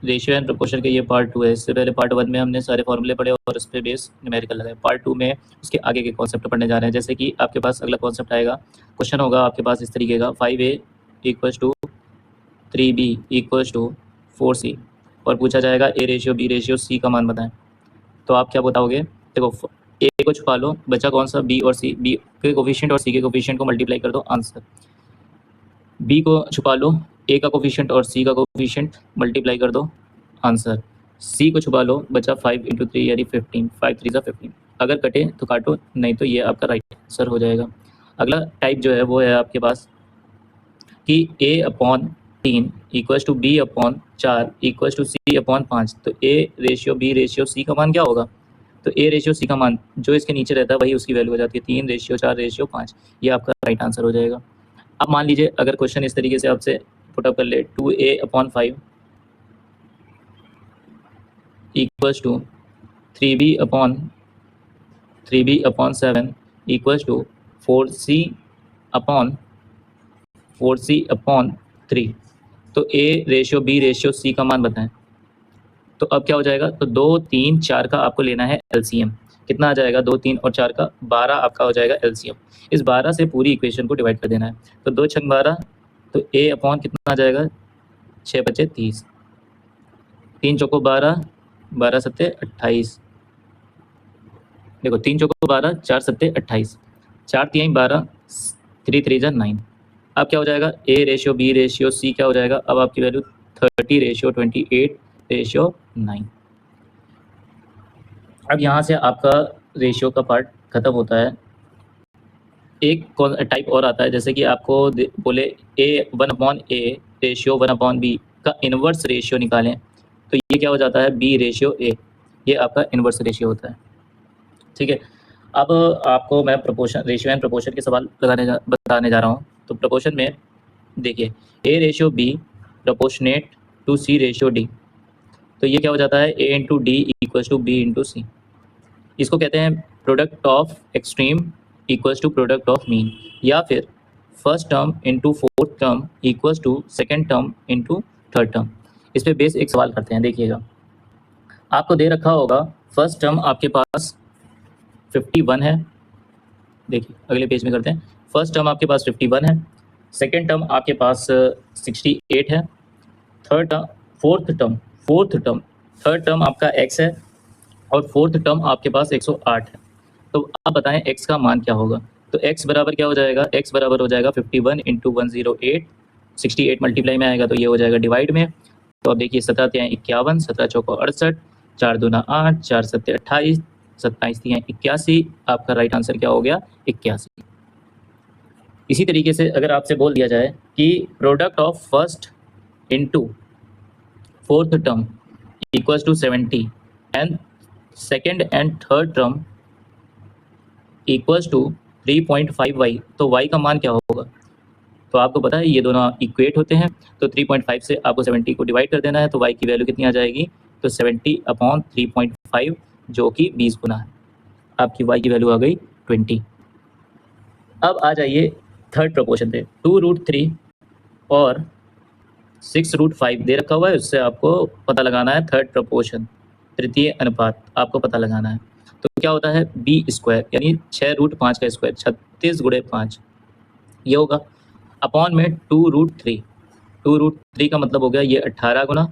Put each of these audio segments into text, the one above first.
Ratio and proportion के ये part 2 है। इससे पहले पार्ट 1 में हमने सारे फॉर्मूले पढ़े और उस पर बेस न्यूमेरिकल लगाए। पार्ट 2 में उसके आगे के कॉन्सेप्ट पढ़ने जा रहे हैं। जैसे कि आपके पास अगला कॉन्सेप्ट आएगा, क्वेश्चन होगा आपके पास इस तरीके का, 5A = 3B = 4C और पूछा जाएगा A ratio B ratio C का मान बताएं। तो आप क्या बताओगे? देखो A को छुपा लो, बचा कौन सा? B और C। B के कोफिशिएंट और C के कोफिशिएंट को मल्टीप्लाई कर दो, आंसर। B को छुपा लो, A का कोफिशिएंट और C का कोफिशिएंट मल्टीप्लाई कर दो, आंसर। C को छुपा लो, बचा 5 × 3 यानी 15, 5 3 15। अगर कटे तो काटो, नहीं तो ये आपका राइट आंसर हो जाएगा। अगला टाइप जो है वो है आपके पास कि A/3 = B/4 = C/5। तो A ratio B ratio C का मान क्या होगा? तो A रेशियो C का मान जो इसके नीचे रहता है वही उसकी वैल्यू हो जाती है, 3 रेशियो 4 रेशियो 5। ये आपका राइट आंसर हो जाएगा। अब मान लीजिए अगर क्वेश्चन इस तरीके से आपसे पुटअप कर ले, 2A/5 = 3B/7 = 4C/3। तो A ratio B ratio C का मान बताएं। तो अब क्या हो जाएगा? तो 2 3 4 का आपको लेना है LCM। कितना आ जाएगा? 2 3 और 4 का 12 आपका हो जाएगा LCM। इस 12 से पूरी इक्वेशन को डिवाइड कर देना है। तो 2 × 12, तो A/ कितना आ जाएगा? 6 × 5 = 30, 3 चौको 12, 12 × 7 = 28। देखो 3 चौको 12, 4 × 7 = 28, 4 × 3 = 12, 3 3 = 9। अब क्या हो जाएगा? A ratio B ratio C क्या हो जाएगा? अब आपकी वैल्यू 30:28:9। अब यहाँ से आपका रेशियो का पार्ट खत्म होता है। एक टाइप और आता है, जैसे कि आपको बोले A1/A रेशियो 1/B का इन्वर्स रेशियो निकालें, तो ये क्या हो जाता है? B ratio A। ये आपका इन्वर्स रेशियो होता है, ठीक है। अब आपको मैं प्रोपोर्शन, रेशियो एंड प्रोपोर्शन के सवाल बताने जा रहा हूँ। तो प्रोपोर्शन में देखिए, A ratio B proportionate to C ratio D। तो ये क्या हो जाता है? A × D = B × C। इसको कहते हैं product of extreme = product of mean, या फिर first term into fourth term = second term into third term. इस पर बेस एक सवाल करते हैं, देखिएगा। आपको दे रखा होगा फर्स्ट टर्म आपके पास 51 है। देखिए अगले पेज में करते हैं। फर्स्ट टर्म आपके पास 51 है, सेकेंड टर्म आपके पास 68 है, थर्ड टर्म आपका x है और फोर्थ टर्म आपके पास 108 है। तो आप बताएं x का मान क्या होगा? तो x बराबर क्या हो जाएगा? x बराबर हो जाएगा 51 × 108, 68 मल्टीप्लाई में आएगा तो ये हो जाएगा डिवाइड में। तो अब देखिए 17 × 51, 17 चौको 68, 4 दूना 8, 4 7 28, 27 × 81। आपका राइट आंसर क्या हो गया? 81। इसी तरीके से अगर आपसे बोल दिया जाए कि product of first into fourth term = 70 and second and third term = 3.5y, तो y का मान क्या होगा? तो आपको पता है ये दोनों इक्वेट होते हैं, तो 3.5 से आपको 70 को डिवाइड कर देना है, तो y की वैल्यू कितनी आ जाएगी? तो 70/3.5 जो कि 20 गुना है। आपकी y की वैल्यू आ गई 20। अब आ जाइए थर्ड प्रोपोर्शन पे। 2√3 और 6√5 दे रखा हुआ है, उससे आपको पता लगाना है थर्ड प्रोपोर्शन, तृतीय अनुपात आपको पता लगाना है। तो क्या होता है? B² यानी 6√5 का स्क्वायर, 36 × 5 ये होगा, अपॉन में 2√3। 2√3 का मतलब हो गया ये 18 गुना,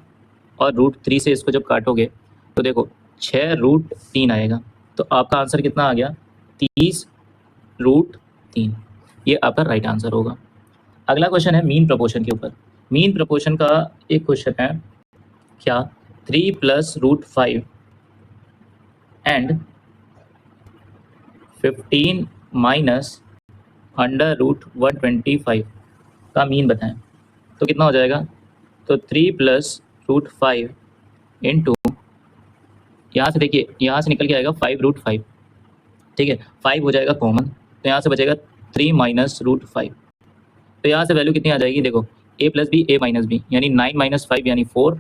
और √3 से इसको जब काटोगे तो देखो 6√3 आएगा। तो आपका आंसर कितना आ गया? 30√3। ये आपका राइट आंसर होगा। अगला क्वेश्चन है मीन प्रोपोर्शन के ऊपर। मीन प्रोपोर्शन का एक क्वेश्चन है, क्या 3 + √5 एंड 15 - √125 का मीन बताएं। तो कितना हो जाएगा? तो 3 + √5 इंटू, यहाँ से देखिए, यहाँ से निकल के आएगा 5√5, ठीक है। 5 हो जाएगा कॉमन, तो यहाँ से बचेगा 3 - √5। तो यहाँ से वैल्यू कितनी आ जाएगी? देखो a + b a - b यानी 9 - 5 यानी 4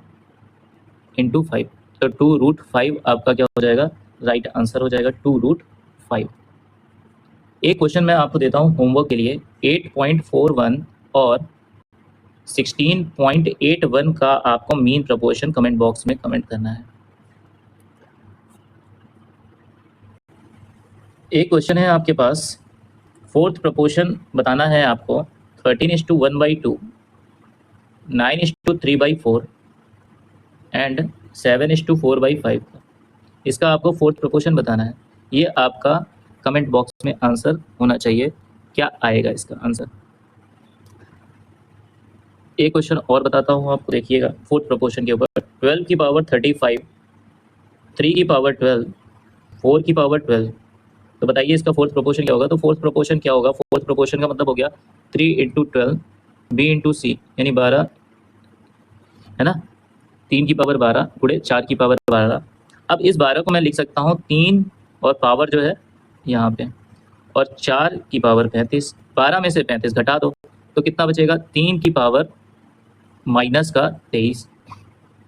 × 5, तो 2√5 आपका क्या हो जाएगा? राइट आंसर हो जाएगा 2√5। एक क्वेश्चन मैं आपको देता हूँ होमवर्क के लिए, 8.41 और 16.81 का आपको मीन प्रोपोर्शन कमेंट बॉक्स में कमेंट करना है। एक क्वेश्चन है आपके पास, फोर्थ प्रोपोर्शन बताना है आपको, 13:1/2, 9:3/4 एंड 7:4/5। इसका आपको फोर्थ प्रोपोर्शन बताना है। ये आपका कमेंट बॉक्स में आंसर होना चाहिए, क्या आएगा इसका आंसर। एक क्वेश्चन और बताता हूँ आपको, देखिएगा फोर्थ प्रोपोर्शन के ऊपर। 12 की पावर 35, 3 की पावर 12, 4 की पावर 12। तो बताइए इसका फोर्थ प्रोपोर्शन क्या होगा। तो फोर्थ प्रोपोर्शन क्या होगा, फोर्थ प्रोपोर्शन का मतलब हो गया 3 × 12 B × C, यानी 12, है ना। 3 की पावर 12 गुणे 4 की पावर 12। अब इस 12 को मैं लिख सकता हूँ 3 और पावर जो है यहाँ पे, और 4 की पावर 35। 12 में से 35 घटा दो तो कितना बचेगा, 3 की पावर -23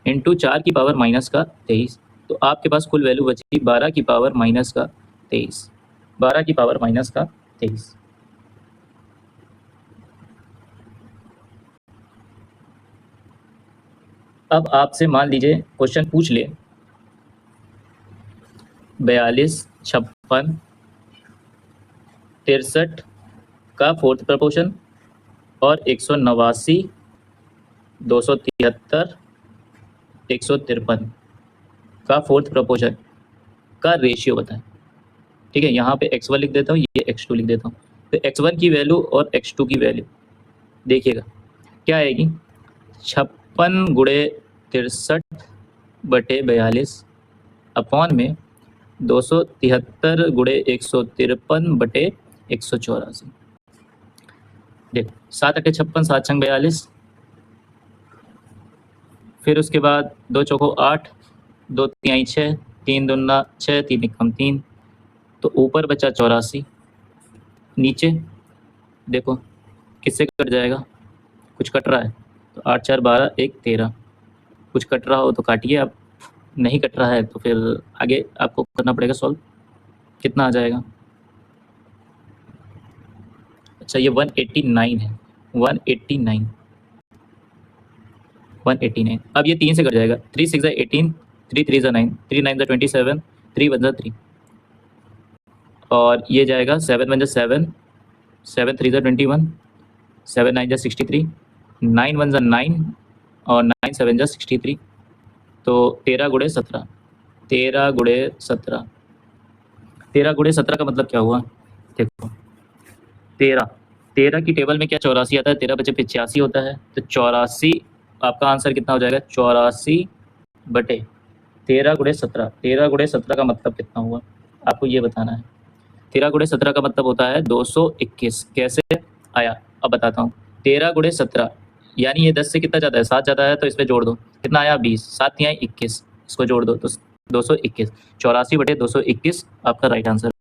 इंटू 4 की पावर -23। तो आपके पास कुल वैल्यू बची 12 की पावर -23, 12 की पावर -23। अब आपसे मान लीजिए क्वेश्चन पूछ ले 42, 56, 63 का फोर्थ प्रपोर्शन और 189, 273, 153 का फोर्थ प्रपोर्शन का रेशियो बताएं। ठीक है, यहाँ पे x1 लिख देता हूँ, ये x2 लिख देता हूँ। तो x1 की वैल्यू और x2 की वैल्यू देखिएगा क्या आएगी, 56 गुणे 63/42 अपॉन में 273 गुणे 153/184। देखो 7 × 8 = 56, 7 × 6 = 42, फिर उसके बाद 2 चौको 8, 2 तिहाई 6, 3 दूना 6, 3 एकम 3, तो ऊपर बचा 84, नीचे देखो किससे कट जाएगा, कुछ कट रहा है तो 8 × 4 = 12, 1 13, कुछ कट रहा हो तो काटिए आप, नहीं कट रहा है तो फिर आगे आपको करना पड़ेगा सॉल्व। कितना आ जाएगा, अच्छा ये 189 है, 189, 189। अब ये 3 से कट जाएगा, 3 × 6 = 18, 3 × 3 = 9, 3 × 9 = 27, 3 × 1 = 3, और ये जाएगा 7 × 1 = 7, 7 × 3 = 21, 7 × 9 = 63, 9 × 1 = 9 और 9 × 7 = 63। तो 13 × 17, 13 × 17, 13 × 17 का मतलब क्या हुआ, देखो 13 की टेबल में क्या 84 आता है, 13 बचे 85 होता है, तो 84 आपका आंसर कितना हो जाएगा, 84/13 × 17। 13 × 17 का मतलब कितना हुआ, आपको ये बताना है। 13 × 17 का मतलब होता है 221। कैसे आया अब बताता हूँ। 13 × 17 यानी ये 10 से कितना ज़्यादा है, 7 ज़्यादा है, तो इसमें जोड़ दो, कितना आया 20, 7 × 21, इसको जोड़ दो तो 221। 84/221 आपका राइट आंसर।